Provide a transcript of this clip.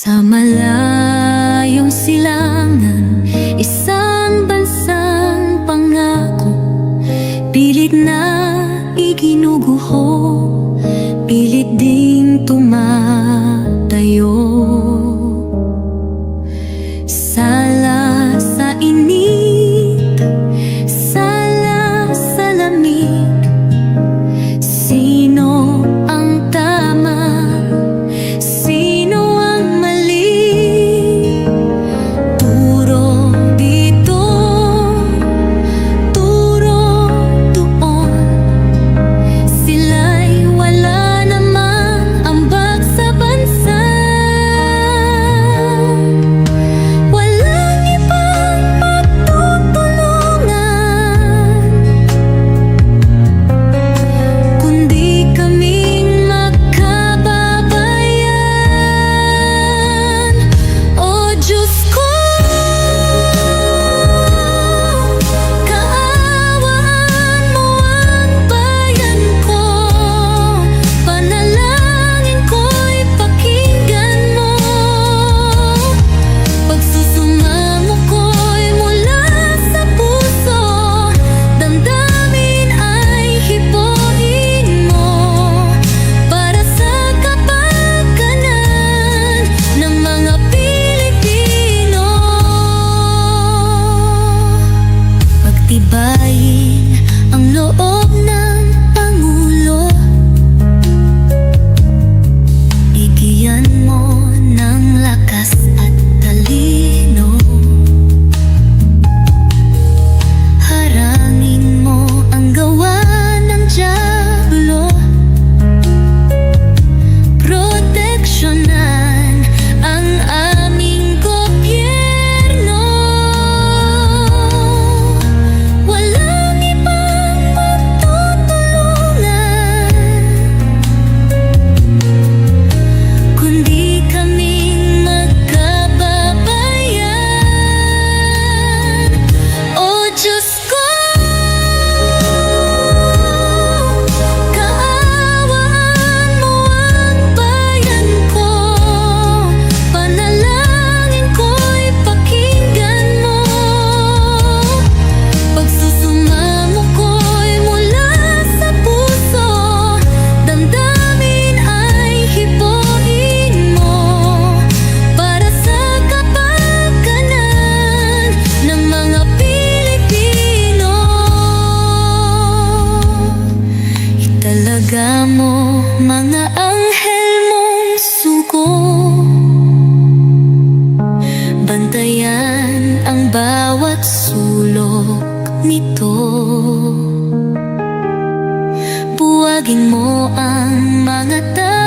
Sa malayong silangan, isang bansang pangako, pilit na iginuguho, pilit ding tumatayo. Sala sa init, sala sa lamig, sino ang tama, sino ang mali? Turo dito, turo doon, sila'y wala namang ambag sa bansa. Walang ibang magtutulungan kundi kaming magkababayan. O Diyos ko, kaawaan mo ang bayan ko, panalangin ko'y pakinggan mo, pagsusumamo ko'y mula sa puso, damdamin ay hipuin mo, para sa kapakanan ng mga Pilipino. Pagtibayin ang loob ng Pangulo, bigyan mo ng lakas at talino, harangin mo ang gawa ng dyablo, proteksyonan ang aming gobyerno. Walang ibang magtutulungan kundi kaming magkababayan. O Diyos ko, kaawaan mo ang bayan ko, panalangin ko'y pakinggan mo, pagsusumamo ko'y mula sa puso, damdamin ay hipuin mo, para sa kapakanan ng mga Pilipino. Italaga mo mga anghel mong sugo, bantayan ang bawat sulok nito, buwagin mo ang mga tao